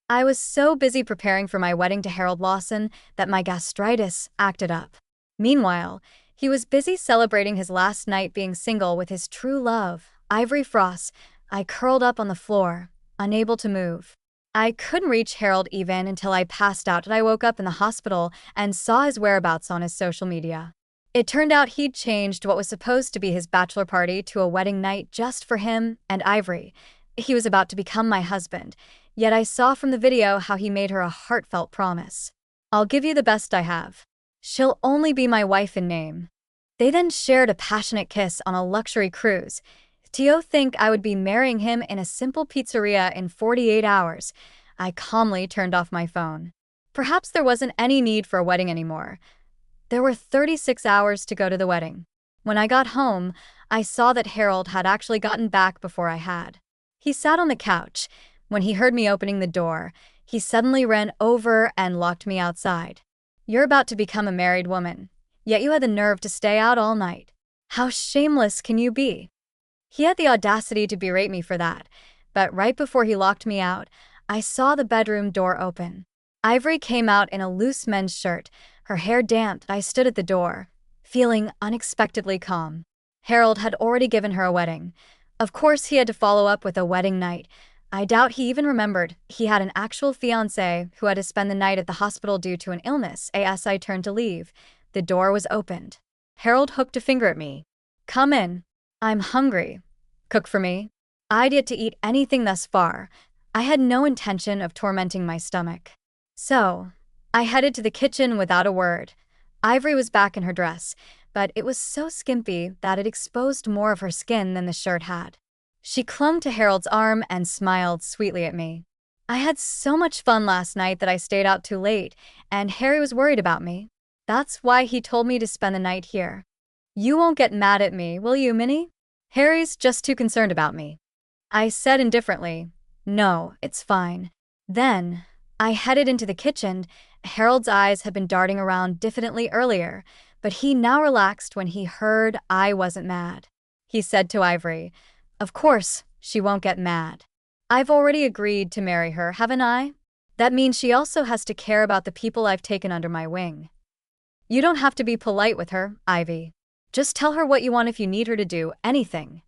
I was so busy preparing for my wedding to Harold Lawson that my gastritis acted up. Meanwhile, he was busy celebrating his last night being single with his true love, Ivory Frost. I curled up on the floor, unable to move. I couldn't reach Harold even until I passed out and I woke up in the hospital and saw his whereabouts on his social media. It turned out he'd changed what was supposed to be his bachelor party to a wedding night just for him and Ivory. He was about to become my husband, yet I saw from the video how he made her a heartfelt promise. "I'll give you the best I have. She'll only be my wife in name." They then shared a passionate kiss on a luxury cruise. To think I would be marrying him in a simple pizzeria in 48 hours. I calmly turned off my phone. Perhaps there wasn't any need for a wedding anymore. There were 36 hours to go to the wedding. When I got home, I saw that Harold had actually gotten back before I had. He sat on the couch. When he heard me opening the door, he suddenly ran over and locked me outside. "You're about to become a married woman, yet you had the nerve to stay out all night. How shameless can you be?" He had the audacity to berate me for that, but right before he locked me out, I saw the bedroom door open. Ivory came out in a loose men's shirt, her hair damp. I stood at the door, feeling unexpectedly calm. Harold had already given her a wedding. Of course he had to follow up with a wedding night. I doubt he even remembered he had an actual fiancé who had to spend the night at the hospital due to an illness. As I turned to leave, the door was opened. Harold hooked a finger at me. "Come in. I'm hungry. Cook for me." I'd yet to eat anything thus far. I had no intention of tormenting my stomach. So, I headed to the kitchen without a word. Ivory was back in her dress, but it was so skimpy that it exposed more of her skin than the shirt had. She clung to Harold's arm and smiled sweetly at me. "I had so much fun last night that I stayed out too late, and Harry was worried about me. That's why he told me to spend the night here. You won't get mad at me, will you, Minnie? Harry's just too concerned about me." I said indifferently, "No, it's fine." Then, I headed into the kitchen. Harold's eyes had been darting around diffidently earlier, but he now relaxed when he heard I wasn't mad. He said to Ivory, "Of course, she won't get mad. I've already agreed to marry her, haven't I? That means she also has to care about the people I've taken under my wing. You don't have to be polite with her, Ivy. Just tell her what you want if you need her to do anything."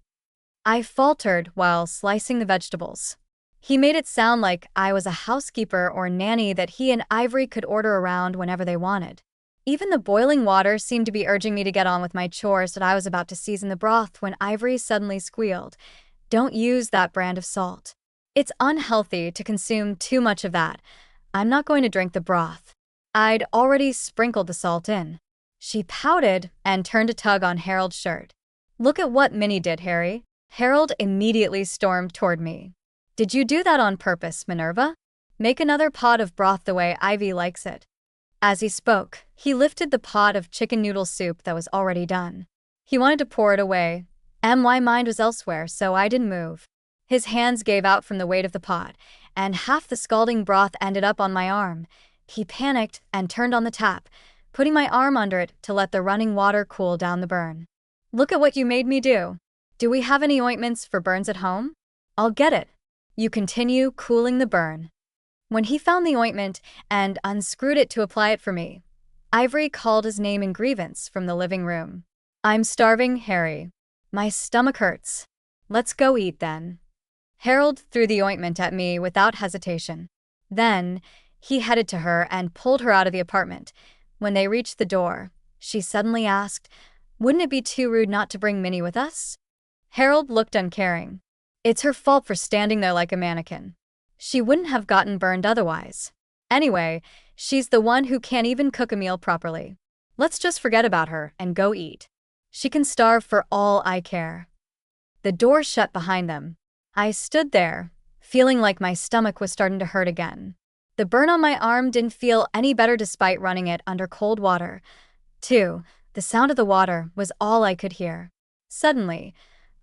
I faltered while slicing the vegetables. He made it sound like I was a housekeeper or nanny that he and Ivory could order around whenever they wanted. Even the boiling water seemed to be urging me to get on with my chores that I was about to season the broth when Ivory suddenly squealed, "Don't use that brand of salt. It's unhealthy to consume too much of that. I'm not going to drink the broth." I'd already sprinkled the salt in. She pouted and turned to tug on Harold's shirt. "Look at what Minnie did, Harry." Harold immediately stormed toward me. "Did you do that on purpose, Minerva? Make another pot of broth the way Ivy likes it." As he spoke, he lifted the pot of chicken noodle soup that was already done. He wanted to pour it away. My mind was elsewhere, so I didn't move. His hands gave out from the weight of the pot, and half the scalding broth ended up on my arm. He panicked and turned on the tap, putting my arm under it to let the running water cool down the burn. "Look at what you made me do. Do we have any ointments for burns at home? I'll get it. You continue cooling the burn." When he found the ointment and unscrewed it to apply it for me, Ivory called his name in grievance from the living room. "I'm starving, Harry. My stomach hurts. Let's go eat then." Harold threw the ointment at me without hesitation. Then, he headed to her and pulled her out of the apartment. When they reached the door, she suddenly asked, "Wouldn't it be too rude not to bring Minnie with us?" Harold looked uncaring. "It's her fault for standing there like a mannequin. She wouldn't have gotten burned otherwise. Anyway, she's the one who can't even cook a meal properly. Let's just forget about her and go eat. She can starve for all I care." The door shut behind them. I stood there, feeling like my stomach was starting to hurt again. The burn on my arm didn't feel any better despite running it under cold water. Too, the sound of the water was all I could hear. Suddenly,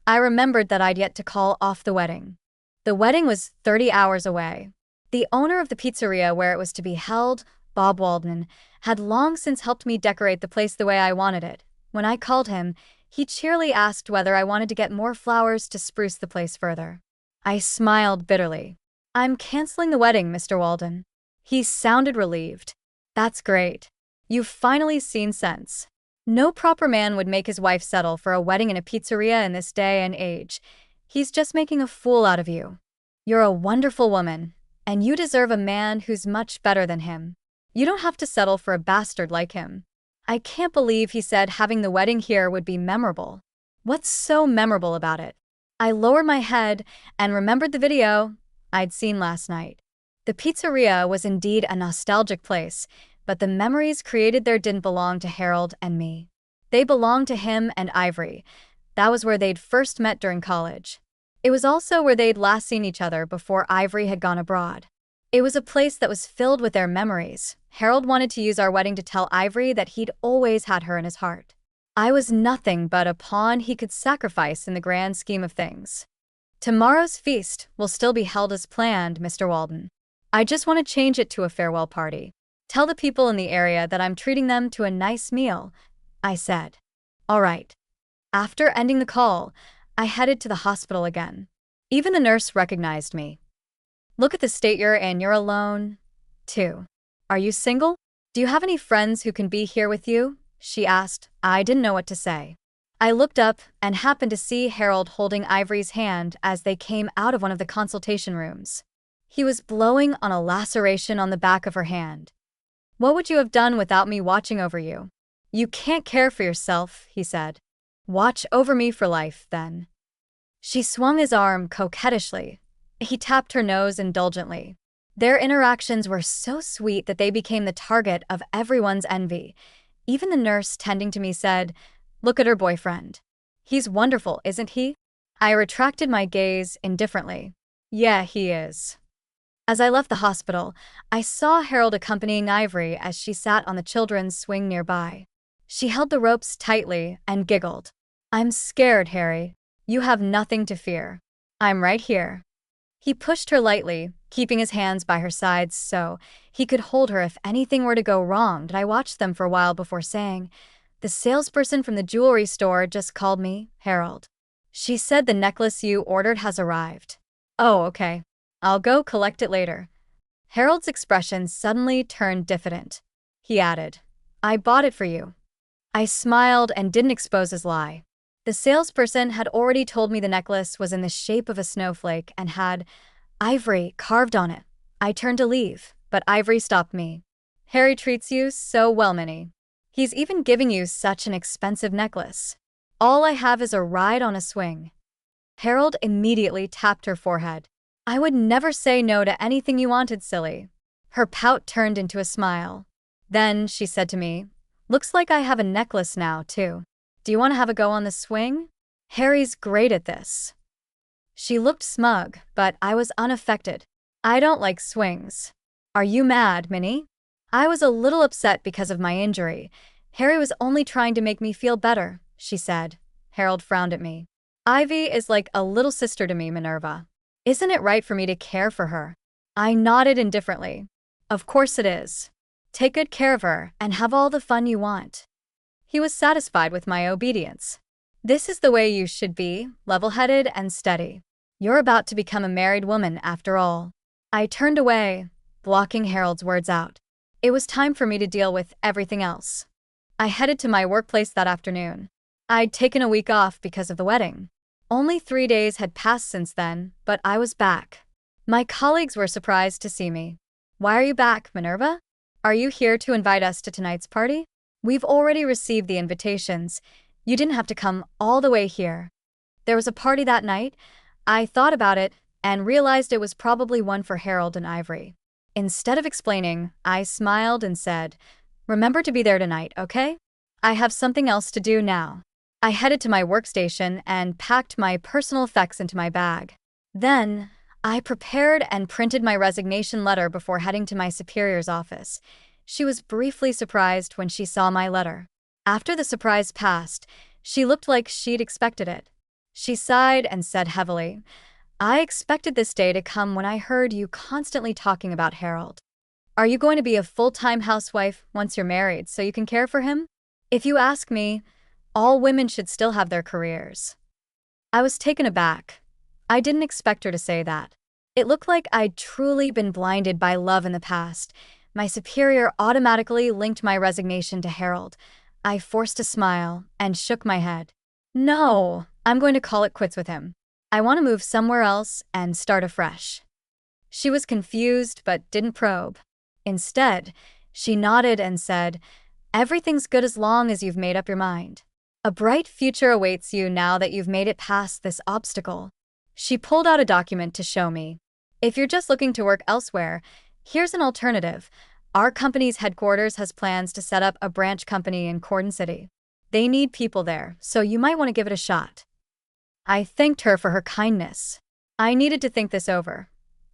I remembered that I'd yet to call off the wedding. The wedding was 30 hours away. The owner of the pizzeria where it was to be held, Bob Waldman, had long since helped me decorate the place the way I wanted it. When I called him, he cheerily asked whether I wanted to get more flowers to spruce the place further. I smiled bitterly. I'm canceling the wedding, Mr. Walden. He sounded relieved. That's great. You've finally seen sense. No proper man would make his wife settle for a wedding in a pizzeria in this day and age. He's just making a fool out of you. You're a wonderful woman, and you deserve a man who's much better than him. You don't have to settle for a bastard like him. I can't believe he said having the wedding here would be memorable. What's so memorable about it? I lowered my head and remembered the video I'd seen last night. The pizzeria was indeed a nostalgic place, but the memories created there didn't belong to Harold and me. They belonged to him and Ivory. That was where they'd first met during college. It was also where they'd last seen each other before Ivory had gone abroad. It was a place that was filled with their memories. Harold wanted to use our wedding to tell Ivory that he'd always had her in his heart. I was nothing but a pawn he could sacrifice in the grand scheme of things. Tomorrow's feast will still be held as planned, Mr. Walden. I just want to change it to a farewell party. Tell the people in the area that I'm treating them to a nice meal, I said. All right. After ending the call, I headed to the hospital again. Even the nurse recognized me. Look at the state you're in, you're alone, too. Are you single? Do you have any friends who can be here with you? She asked. I didn't know what to say. I looked up and happened to see Harold holding Ivory's hand as they came out of one of the consultation rooms. He was blowing on a laceration on the back of her hand. What would you have done without me watching over you? You can't care for yourself, he said. Watch over me for life, then. She swung his arm coquettishly. He tapped her nose indulgently. Their interactions were so sweet that they became the target of everyone's envy. Even the nurse tending to me said, Look at her boyfriend. He's wonderful, isn't he? I retracted my gaze indifferently. Yeah, he is. As I left the hospital, I saw Harold accompanying Ivory as she sat on the children's swing nearby. She held the ropes tightly and giggled. I'm scared, Harry. You have nothing to fear. I'm right here. He pushed her lightly, keeping his hands by her sides so he could hold her if anything were to go wrong. And I watched them for a while before saying, The salesperson from the jewelry store just called me, Harold. She said the necklace you ordered has arrived. Oh, okay. I'll go collect it later. Harold's expression suddenly turned diffident. He added, I bought it for you. I smiled and didn't expose his lie. The salesperson had already told me the necklace was in the shape of a snowflake and had Ivory carved on it. I turned to leave, but Ivory stopped me. Harry treats you so well, Minnie. He's even giving you such an expensive necklace. All I have is a ride on a swing. Harold immediately tapped her forehead. I would never say no to anything you wanted, silly. Her pout turned into a smile. Then she said to me, Looks like I have a necklace now, too. Do you want to have a go on the swing? Harry's great at this. She looked smug, but I was unaffected. I don't like swings. Are you mad, Minnie? I was a little upset because of my injury. Harry was only trying to make me feel better, she said. Harold frowned at me. Ivy is like a little sister to me, Minerva. Isn't it right for me to care for her? I nodded indifferently. Of course it is. Take good care of her and have all the fun you want. He was satisfied with my obedience. This is the way you should be, level-headed and steady. You're about to become a married woman after all. I turned away, blocking Harold's words out. It was time for me to deal with everything else. I headed to my workplace that afternoon. I'd taken a week off because of the wedding. Only 3 days had passed since then, but I was back. My colleagues were surprised to see me. Why are you back, Minerva? Are you here to invite us to tonight's party? We've already received the invitations. You didn't have to come all the way here. There was a party that night. I thought about it and realized it was probably one for Harold and Ivory. Instead of explaining, I smiled and said, Remember to be there tonight, okay? I have something else to do now. I headed to my workstation and packed my personal effects into my bag. Then, I prepared and printed my resignation letter before heading to my superior's office. She was briefly surprised when she saw my letter. After the surprise passed, she looked like she'd expected it. She sighed and said heavily, I expected this day to come when I heard you constantly talking about Harold. Are you going to be a full-time housewife once you're married so you can care for him? If you ask me, all women should still have their careers. I was taken aback. I didn't expect her to say that. It looked like I'd truly been blinded by love in the past. My superior automatically linked my resignation to Harold. I forced a smile and shook my head. No, I'm going to call it quits with him. I want to move somewhere else and start afresh. She was confused but didn't probe. Instead, she nodded and said, "Everything's good as long as you've made up your mind. A bright future awaits you now that you've made it past this obstacle." She pulled out a document to show me. "If you're just looking to work elsewhere, here's an alternative. Our company's headquarters has plans to set up a branch company in Corden City. They need people there, so you might want to give it a shot." I thanked her for her kindness. I needed to think this over.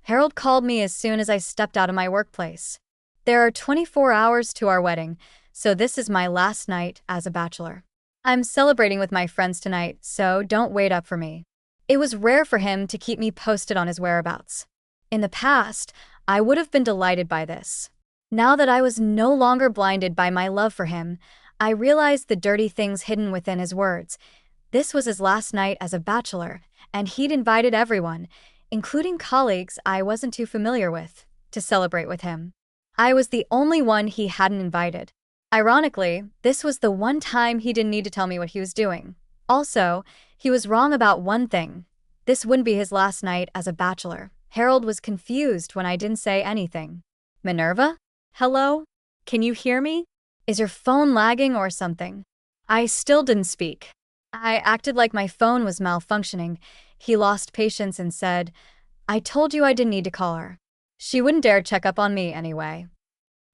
Harold called me as soon as I stepped out of my workplace. There are 24 hours to our wedding, so this is my last night as a bachelor. I'm celebrating with my friends tonight, so don't wait up for me. It was rare for him to keep me posted on his whereabouts. In the past, I would have been delighted by this. Now that I was no longer blinded by my love for him, I realized the dirty things hidden within his words. This was his last night as a bachelor, and he'd invited everyone, including colleagues I wasn't too familiar with, to celebrate with him. I was the only one he hadn't invited. Ironically, this was the one time he didn't need to tell me what he was doing. Also, he was wrong about one thing. This wouldn't be his last night as a bachelor. Harold was confused when I didn't say anything. "Minerva? Hello? Can you hear me? Is your phone lagging or something?" I still didn't speak. I acted like my phone was malfunctioning. He lost patience and said, "I told you I didn't need to call her. She wouldn't dare check up on me anyway."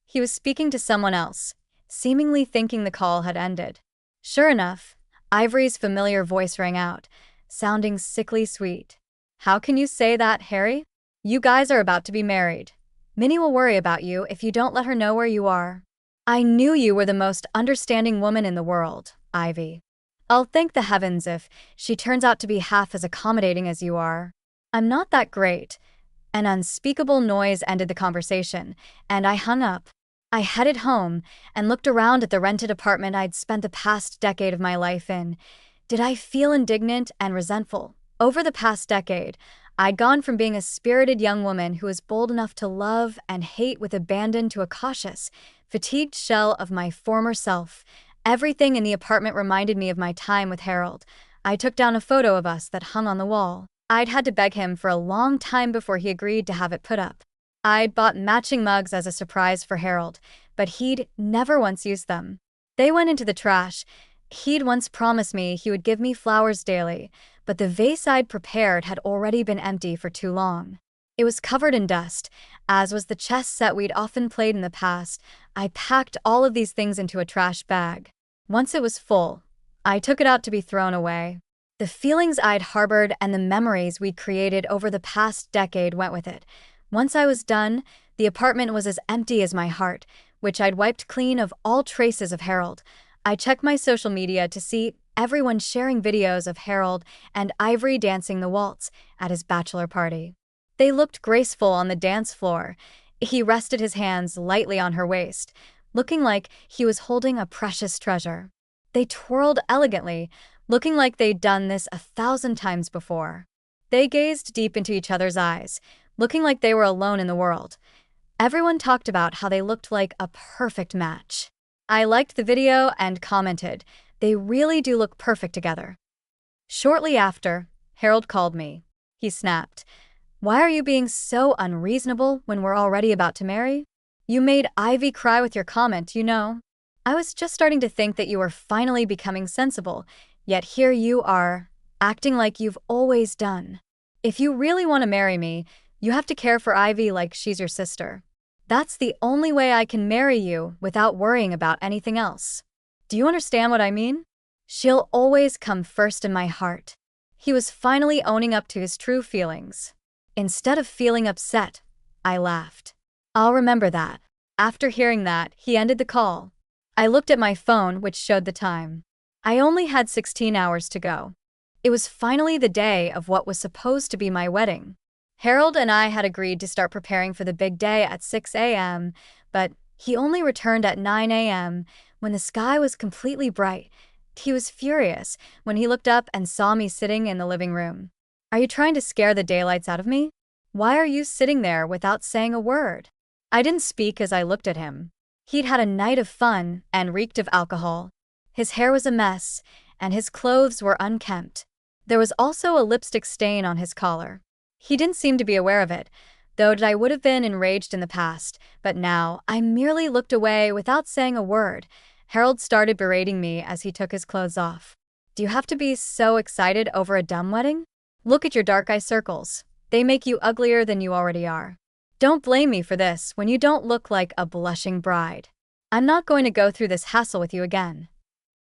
He was speaking to someone else, seemingly thinking the call had ended. Sure enough, Ivory's familiar voice rang out, sounding sickly sweet. "How can you say that, Harry? You guys are about to be married. Minnie will worry about you if you don't let her know where you are. I knew you were the most understanding woman in the world, Ivy. I'll thank the heavens if she turns out to be half as accommodating as you are." "I'm not that great." An unspeakable noise ended the conversation, and I hung up. I headed home and looked around at the rented apartment I'd spent the past decade of my life in. Did I feel indignant and resentful? Over the past decade, I'd gone from being a spirited young woman who was bold enough to love and hate with abandon to a cautious, fatigued shell of my former self. Everything in the apartment reminded me of my time with Harold. I took down a photo of us that hung on the wall. I'd had to beg him for a long time before he agreed to have it put up. I'd bought matching mugs as a surprise for Harold, but he'd never once used them. They went into the trash. He'd once promised me he would give me flowers daily, but the vase I'd prepared had already been empty for too long. It was covered in dust, as was the chess set we'd often played in the past. I packed all of these things into a trash bag. Once it was full, I took it out to be thrown away. The feelings I'd harbored and the memories we'd created over the past decade went with it. Once I was done, the apartment was as empty as my heart, which I'd wiped clean of all traces of Harold. I checked my social media to see everyone sharing videos of Harold and Ivory dancing the waltz at his bachelor party. They looked graceful on the dance floor. He rested his hands lightly on her waist, looking like he was holding a precious treasure. They twirled elegantly, looking like they'd done this 1,000 times before. They gazed deep into each other's eyes, looking like they were alone in the world. Everyone talked about how they looked like a perfect match. I liked the video and commented, "They really do look perfect together." Shortly after, Harold called me. He snapped, "Why are you being so unreasonable when we're already about to marry? You made Ivy cry with your comment, you know. I was just starting to think that you were finally becoming sensible, yet here you are, acting like you've always done. If you really want to marry me, you have to care for Ivy like she's your sister. That's the only way I can marry you without worrying about anything else. Do you understand what I mean? She'll always come first in my heart." He was finally owning up to his true feelings. Instead of feeling upset, I laughed. "I'll remember that." After hearing that, he ended the call. I looked at my phone, which showed the time. I only had 16 hours to go. It was finally the day of what was supposed to be my wedding. Harold and I had agreed to start preparing for the big day at 6 a.m., but he only returned at 9 a.m. when the sky was completely bright. He was furious when he looked up and saw me sitting in the living room. "Are you trying to scare the daylights out of me? Why are you sitting there without saying a word? I didn't speak as I looked at him. He'd had a night of fun and reeked of alcohol. His hair was a mess, and his clothes were unkempt. There was also a lipstick stain on his collar. He didn't seem to be aware of it, though I would have been enraged in the past, but now I merely looked away without saying a word. Harold started berating me as he took his clothes off. Do you have to be so excited over a dumb wedding? Look at your dark eye circles. They make you uglier than you already are. Don't blame me for this when you don't look like a blushing bride. I'm not going to go through this hassle with you again.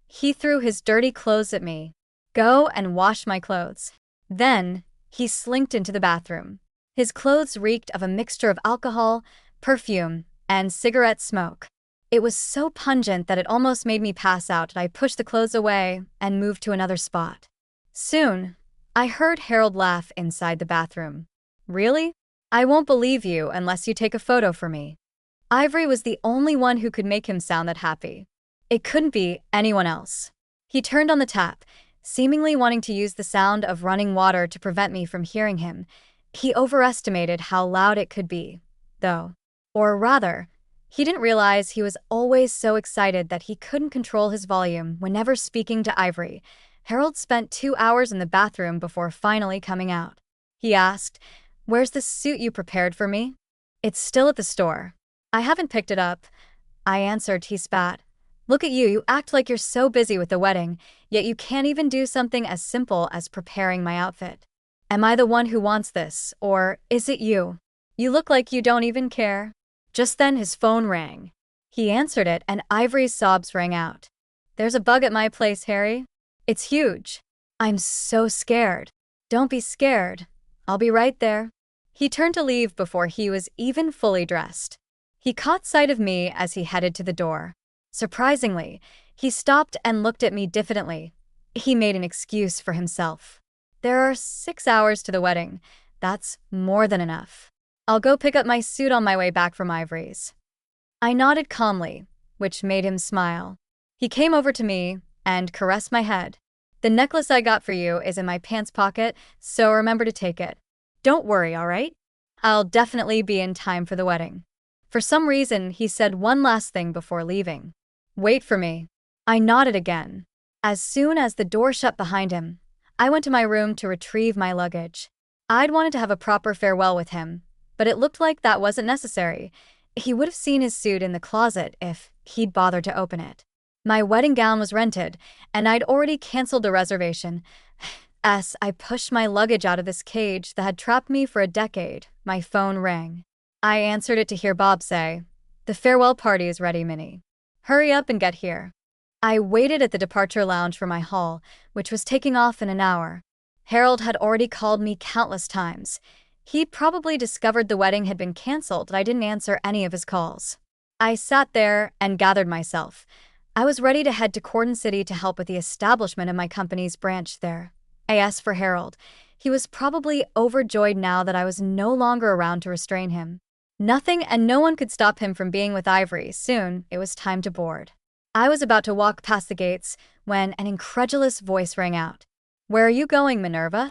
He threw his dirty clothes at me. Go and wash my clothes. Then, he slinked into the bathroom. His clothes reeked of a mixture of alcohol, perfume, and cigarette smoke. It was so pungent that it almost made me pass out, and I pushed the clothes away and moved to another spot. Soon, I heard Harold laugh inside the bathroom. Really? I won't believe you unless you take a photo for me. Ivory was the only one who could make him sound that happy. It couldn't be anyone else. He turned on the tap, seemingly wanting to use the sound of running water to prevent me from hearing him. He overestimated how loud it could be, though. Or rather, he didn't realize he was always so excited that he couldn't control his volume whenever speaking to Ivory. Harold spent 2 hours in the bathroom before finally coming out. He asked, "Where's the suit you prepared for me?" "It's still at the store. I haven't picked it up," I answered. He spat. "Look at you act like you're so busy with the wedding, yet you can't even do something as simple as preparing my outfit. Am I the one who wants this, or is it you? You look like you don't even care." Just then his phone rang. He answered it and Ivory's sobs rang out. "There's a bug at my place, Harry. It's huge. I'm so scared." "Don't be scared. I'll be right there." He turned to leave before he was even fully dressed. He caught sight of me as he headed to the door. Surprisingly, he stopped and looked at me diffidently. He made an excuse for himself. "There are 6 hours to the wedding. That's more than enough. I'll go pick up my suit on my way back from Ivory's." I nodded calmly, which made him smile. He came over to me and caressed my head. "The necklace I got for you is in my pants pocket, so remember to take it. Don't worry, all right? I'll definitely be in time for the wedding." For some reason, he said one last thing before leaving. "Wait for me." I nodded again. As soon as the door shut behind him, I went to my room to retrieve my luggage. I'd wanted to have a proper farewell with him, but it looked like that wasn't necessary. He would have seen his suit in the closet if he'd bothered to open it. My wedding gown was rented, and I'd already canceled the reservation. As I pushed my luggage out of this cage that had trapped me for a decade, my phone rang. I answered it to hear Bob say, "The farewell party is ready, Minnie. Hurry up and get here." I waited at the departure lounge for my haul, which was taking off in an hour. Harold had already called me countless times. He'd probably discovered the wedding had been canceled and I didn't answer any of his calls. I sat there and gathered myself. I was ready to head to Corden City to help with the establishment of my company's branch there. I asked for Harold. He was probably overjoyed now that I was no longer around to restrain him. Nothing and no one could stop him from being with Ivory. Soon, it was time to board. I was about to walk past the gates when an incredulous voice rang out. "Where are you going, Minerva?"